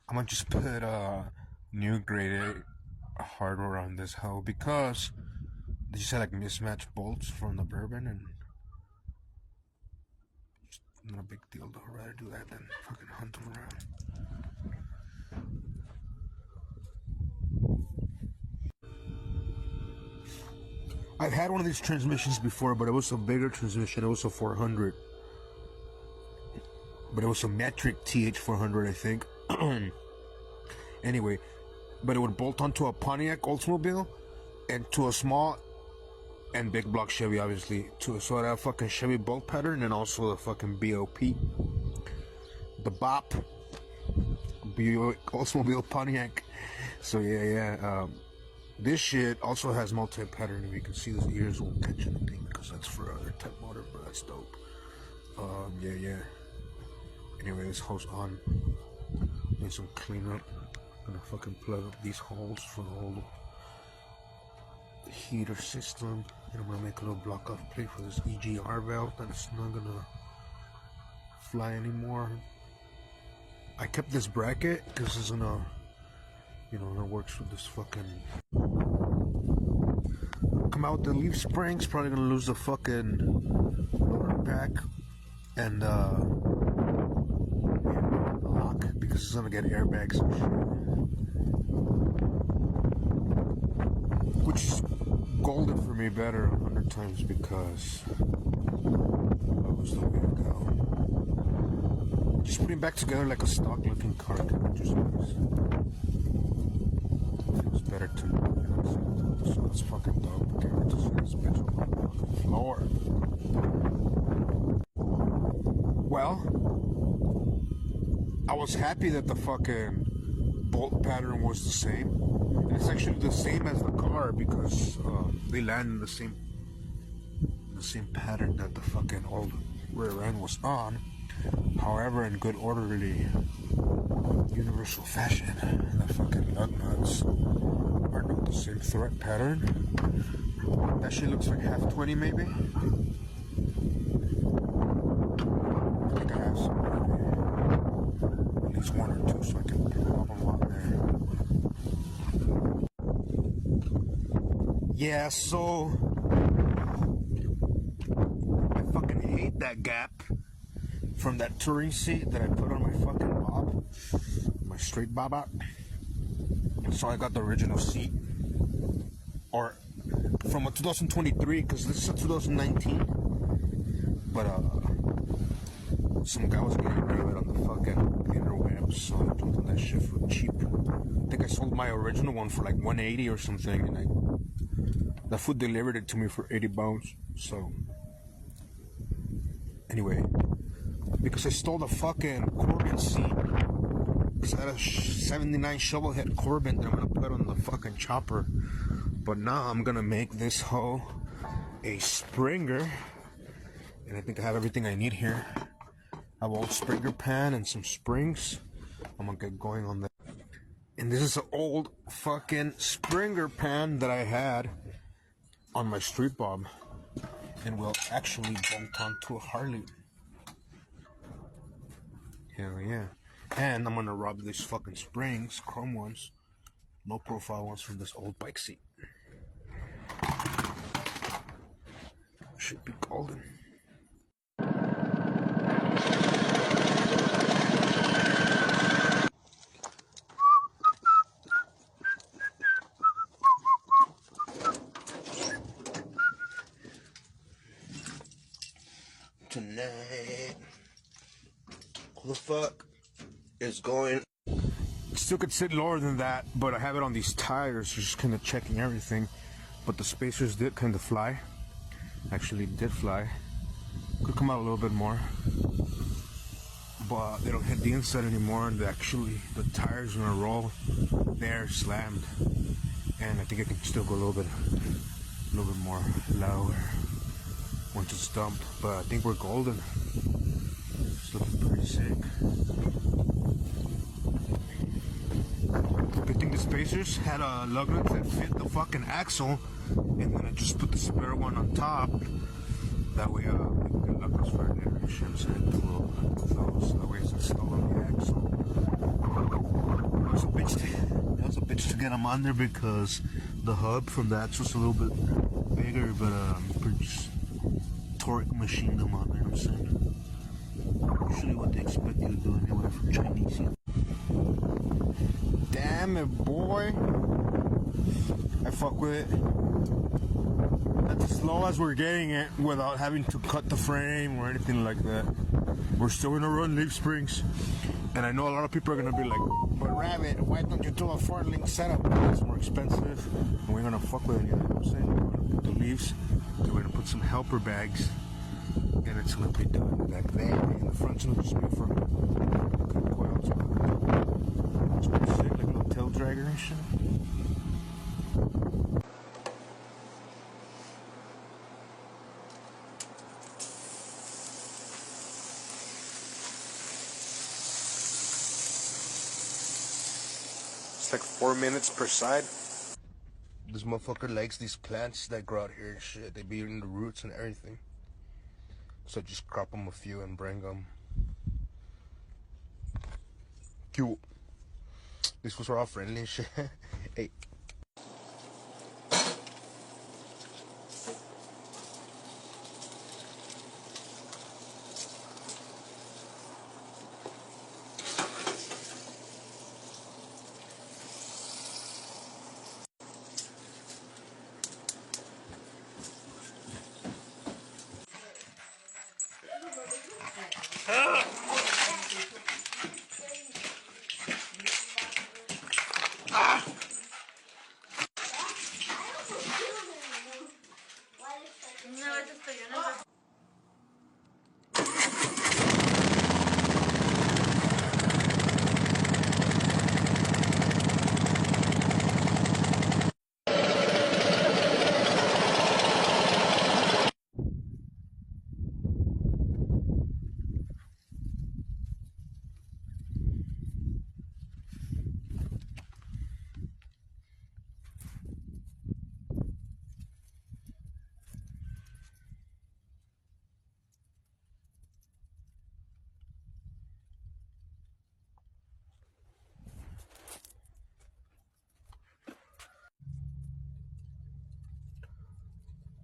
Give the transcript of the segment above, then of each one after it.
I'm gonna just put new grade A hardware on this hoe because they just had like mismatched bolts from the bourbon, and just not a big deal though. I'd rather do that than fucking hunt them around. I've had one of these transmissions before, but it was a bigger transmission. It was a 400, but it was a metric TH400, I think. Anyway, but it would bolt onto a Pontiac Oldsmobile and to a small and big block Chevy, obviously. So that fucking Chevy bolt pattern, and also the fucking BOP, the BOP, Oldsmobile Pontiac. So yeah. This shit also has multi-pattern. If you can see, those ears won't catch anything because that's for other type motor, but that's dope. Yeah. Anyway, this hole's on. Need some cleanup. Gonna fucking plug up these holes for the whole heater system. And I'm gonna make a little block off plate for this EGR valve that's not gonna fly anymore. I kept this bracket because it's gonna, that works with this fucking. Come out with the leaf springs, probably gonna lose the fucking lower back and lock because it's gonna get airbags and shit. Which is golden for me better 100 times because that was the way to go. Just putting back together like a stock looking car can just feels better to me. So it's fucking dope. Okay, we're just gonna spit on the fucking floor. Well, I was happy that the fucking bolt pattern was the same. And it's actually the same as the car because they land in the same pattern that the fucking old rear end was on. However, in good orderly universal fashion, the fucking lug nuts are not the same thread pattern. That shit looks like half 20 maybe. I think I have some, at least one or two, so I can pop them on there. Yeah, so I fucking hate that gap from that touring seat that I put on my fucking bob, my straight bob out. So I got the original seat, or from a 2023, because this is a 2019. But some guy was getting rid of it on the fucking interwebs, so I jumped on that shit for cheap. I think I sold my original one for like 180 or something, and the food delivered it to me for 80 bones. So anyway, because I stole the fucking Corbin seat. Because I had a 79 shovel head Corbin that I'm gonna put on the fucking chopper. But now I'm gonna make this hoe a Springer. And I think I have everything I need here. I have an old Springer pan and some springs. I'm gonna get going on that. And this is an old fucking Springer pan that I had on my street bob. And will actually bolt onto a Harley. Hell yeah. And I'm gonna rub these fucking springs, chrome ones, low profile ones from this old bike seat. Should be golden. Tonight, who the fuck is going? Still could sit lower than that, but I have it on these tires, just kind of checking everything. But the spacers did kind of fly. Actually did fly. Could come out a little bit more, but they don't hit the inside anymore, and actually the tires are gonna roll. They're slammed, and I think I can still go a little bit more lower once it's dumped. But I think we're golden. It's looking pretty sick. Good thing the spacers had a lug nut that fit the fucking axle, and then I just put the spare one on top. That way, we can get lug nuts for it. Shims and those. That way, it's installed on the axle. get them on there because the hub from the axle's a little bit bigger, but just torque machine them on there, you know what I'm saying? Usually what they expect you to do anyway from Chinese. Damn it, boy. I fuck with it. That's as low as we're getting it without having to cut the frame or anything like that. We're still gonna run leaf springs. And I know a lot of people are gonna be like, but Rabbit, why don't you do a 4-link setup? It's more expensive. And we're gonna fuck with it, you know what I'm saying? We're gonna put the leaves, then we're gonna put some helper bags, and it's gonna be done back there. And the front's gonna just be for coils. It's pretty sick, like a little tail dragger and shit. It's like 4 minutes per side. This motherfucker likes these plants that grow out here and shit. They be eating the roots and everything. So just crop them a few and bring them. Cute. These fools are all friendly and shit. Hey.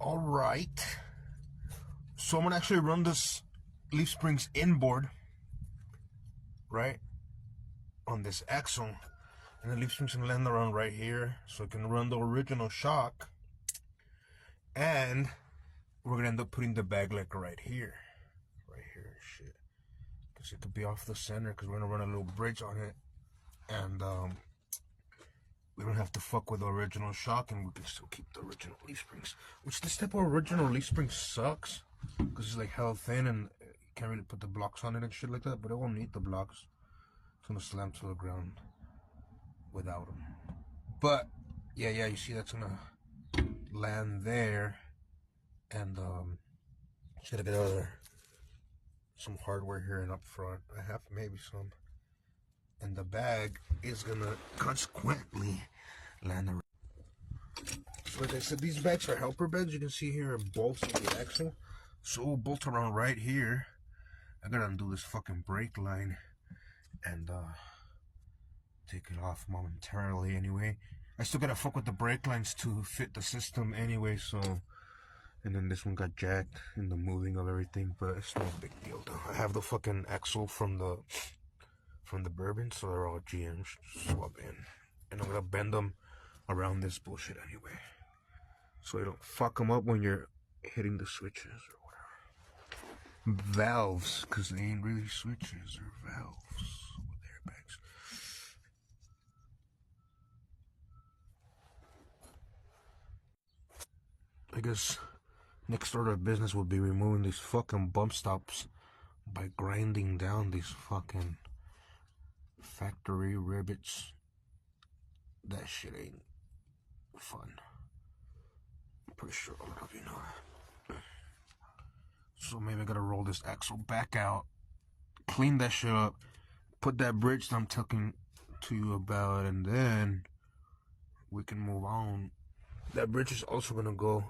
All right. So I'm gonna actually run this leaf springs inboard, right, on this axle, and the leaf springs can land around right here, so it can run the original shock. And we're gonna end up putting the bag like right here, shit, because it could be off the center, because we're gonna run a little bridge on it, and we don't have to fuck with the original shock, and we can still keep the original leaf springs. Which this type of original leaf spring sucks, because it's like hella thin and you can't really put the blocks on it and shit like that, but it won't need the blocks. It's gonna slam to the ground without them. But yeah, you see that's gonna land there, and should get some hardware here and up front. I have maybe some. And the bag is gonna consequently land around. So like I said, these bags are helper bags. You can see here bolts in the axle. So we'll bolt around right here. I gotta undo this fucking brake line and take it off momentarily anyway. I still gotta fuck with the brake lines to fit the system anyway, so. And then this one got jacked in the moving of everything, but it's no big deal though. I have the fucking axle from the Bourbon, so they're all GMs swap in, and I'm gonna bend them around this bullshit anyway, so you don't fuck them up when you're hitting the switches or whatever. Valves, because they ain't really switches, they're valves with airbags. I guess next order of business would be removing these fucking bump stops by grinding down these fucking factory rivets. That shit ain't fun. I'm pretty sure a lot of you know that. So maybe I gotta roll this axle back out, clean that shit up, put that bridge that I'm talking to you about, and then we can move on. That bridge is also gonna go.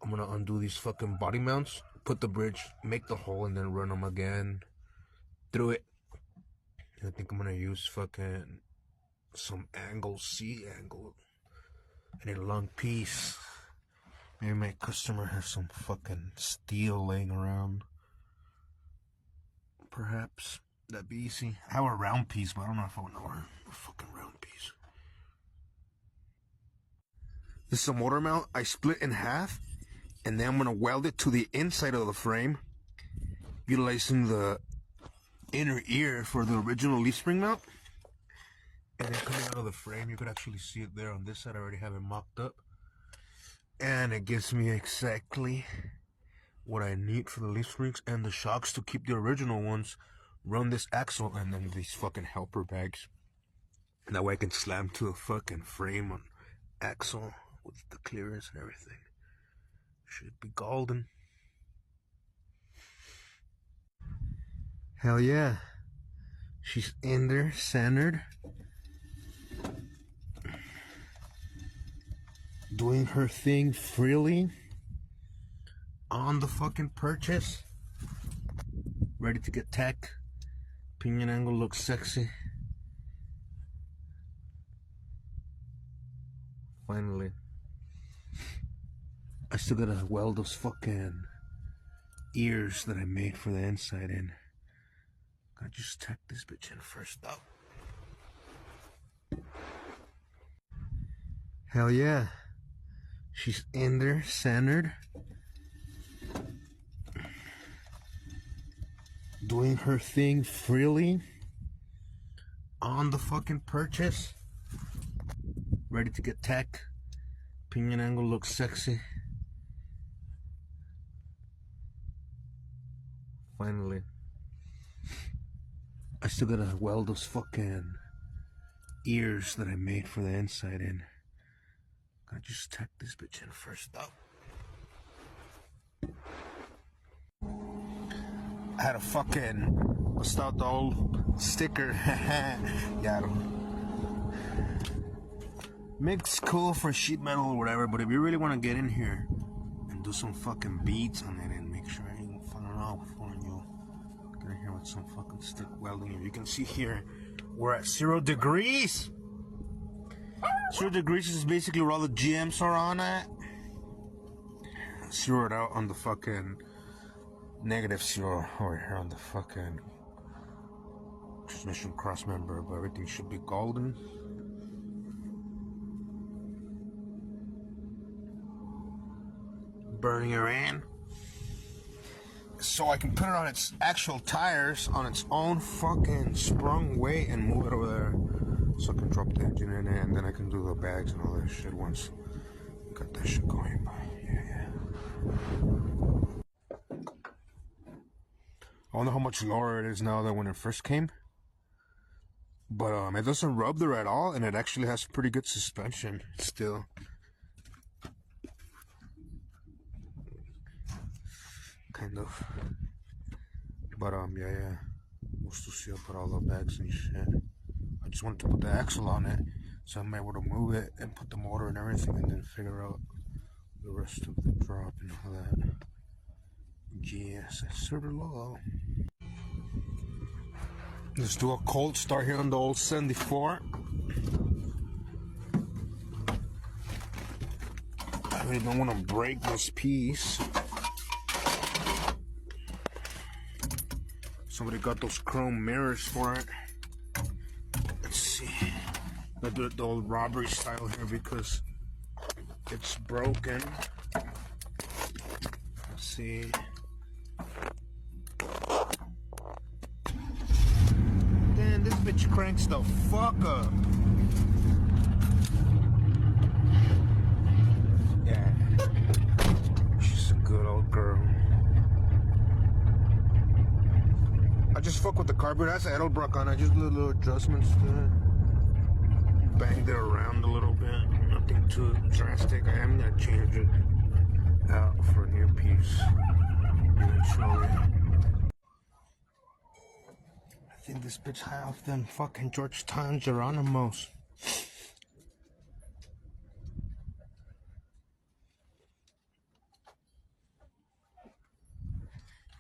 I'm gonna undo these fucking body mounts, put the bridge, make the hole, and then run them again through it. I think I'm gonna use fucking some angle, C angle, and a long piece. Maybe my customer has some fucking steel laying around. Perhaps. That'd be easy. I have a round piece, but I don't know if I want a fucking round piece. This is a motor mount I split in half, and then I'm gonna weld it to the inside of the frame, utilizing the inner ear for the original leaf spring mount. And then coming out of the frame, you could actually see it there on this side. I already have it mocked up. And it gives me exactly what I need for the leaf springs and the shocks to keep the original ones, run this axle, and then these fucking helper bags. And that way I can slam to the fucking frame on axle with the clearance and everything. Should be golden. Hell yeah. She's in there, centered. Doing her thing freely. On the fucking purchase. Ready to get tack. Pinion angle looks sexy. Finally. I still gotta weld those fucking ears that I made for the inside in. Gotta just tack this bitch in first up. Hell yeah. She's in there, centered. Doing her thing freely. On the fucking purchase. Ready to get tack. Pinion angle looks sexy. Finally. I still gotta weld those fucking ears that I made for the inside in. Gotta just tack this bitch in first up. I had a fucking bust out the old sticker. Yeah, makes cool for sheet metal or whatever, but if you really want to get in here and do some fucking beads on it and make sure I ain't falling off on you, get in here with some fucking stick welding. If you can see here, we're at 0 degrees. 0 degrees is basically where all the GMs are on at. Zeroed out on the fucking -0 over here on the fucking transmission cross member, but everything should be golden. Burning her in. So I can put it on its actual tires on its own fucking sprung weight and move it over there. So I can drop the engine in it, and then I can do the bags and all that shit once got that shit going. Yeah. I don't know how much lower it is now than when it first came. But it doesn't rub there at all, and it actually has pretty good suspension still. Kind of. But yeah. We'll still see up with all the bags and shit. I just wanted to put the axle on it so I'm able to move it and put the motor and everything, and then figure out the rest of the drop and all that. Yes, it's sort of low. Let's do a cold start here on the old 74. I really don't want to break this piece. Somebody got those chrome mirrors for it. Let's see. I'll do it the old robbery style here because it's broken. Let's see. Damn, this bitch cranks the fuck up. Yeah. She's a good old girl. I just fuck with the carburetor. That's Edelbrock on it. Just little adjustments to it. Banged it around a little bit. Nothing too drastic. I am gonna change it out for a new piece eventually. I think this bitch high off them fucking Georgetown Geronimos.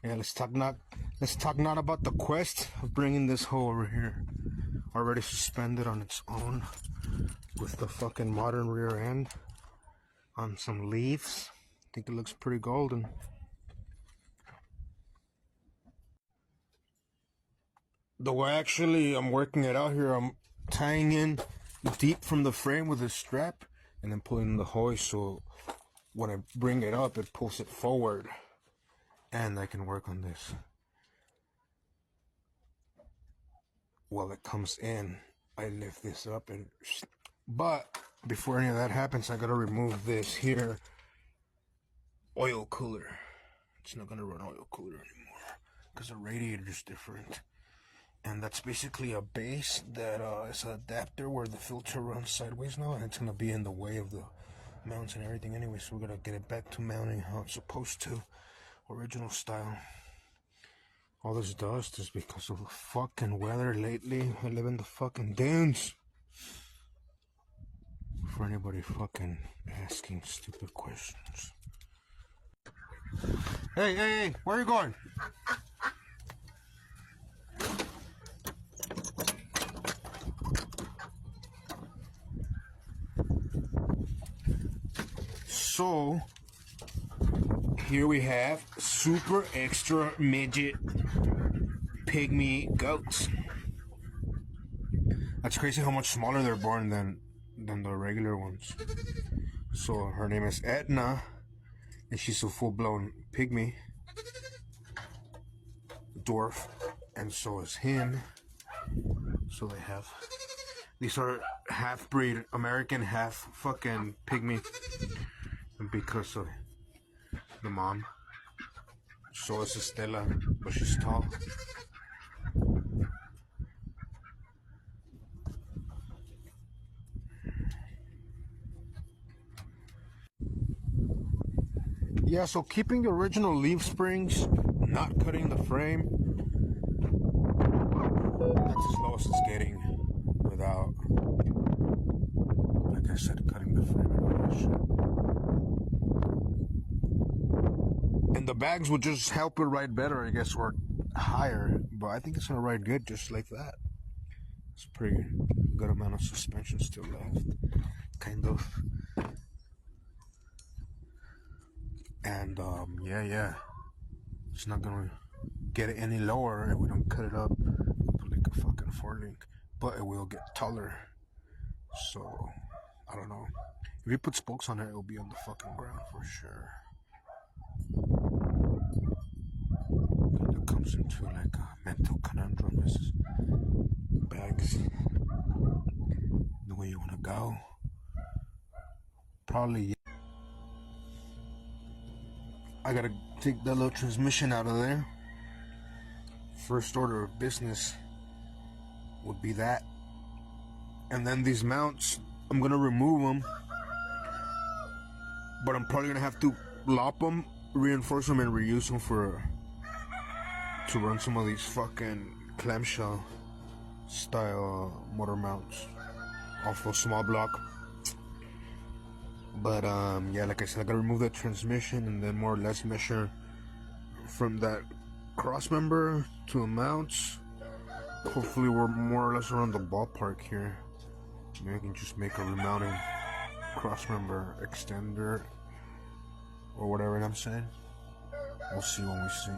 Yeah, let's talk not about the quest of bringing this hoe over here. already suspended on its own with the fucking modern rear end on some leaves. I think it looks pretty golden. The way actually I'm working it out here, I'm tying in deep from the frame with a strap and then pulling the hoist, so when I bring it up, it pulls it forward and I can work on this. While it comes in, I lift this up and... But before any of that happens, I gotta remove this here oil cooler. It's not gonna run oil cooler anymore because the radiator is different. And that's basically a base that is an adapter where the filter runs sideways now, and it's gonna be in the way of the mounts and everything anyway, so we're gonna get it back to mounting how it's supposed to, original style. All this dust is because of the fucking weather lately. I live in the fucking dunes. For anybody fucking asking stupid questions. Hey, where are you going? So, here we have super extra midget pygmy goats. That's crazy how much smaller they're born than the regular ones. So her name is Etna, and she's a full-blown pygmy dwarf, and so is him. So they have, these are half-breed American, half fucking pygmy, and because of the mom. So is Estella, but she's tall. Yeah, so keeping the original leaf springs, not cutting the frame. That's as low as it's getting without, like I said, cutting the frame and all that shit. And the bags would just help it ride better, I guess, or higher. But I think it's gonna ride good just like that. It's a pretty good amount of suspension still left, kind of. And yeah, it's not gonna get it any lower if we don't cut it up like a fucking 4-link, but it will get taller. So I don't know, if you put spokes on it, it'll be on the fucking ground for sure. And it comes into like a mental conundrum. This is bags the way you want to go. Probably. I gotta take that little transmission out of there. First order of business would be that. And then these mounts, I'm gonna remove them, but I'm probably gonna have to lop them, reinforce them, and reuse them to run some of these fucking clamshell style motor mounts off of small block. But yeah, like I said, I gotta remove that transmission and then more or less measure from that cross member to the mounts. Hopefully we're more or less around the ballpark here. Maybe I can just make a remounting cross member extender or whatever I'm saying. We'll see when we see.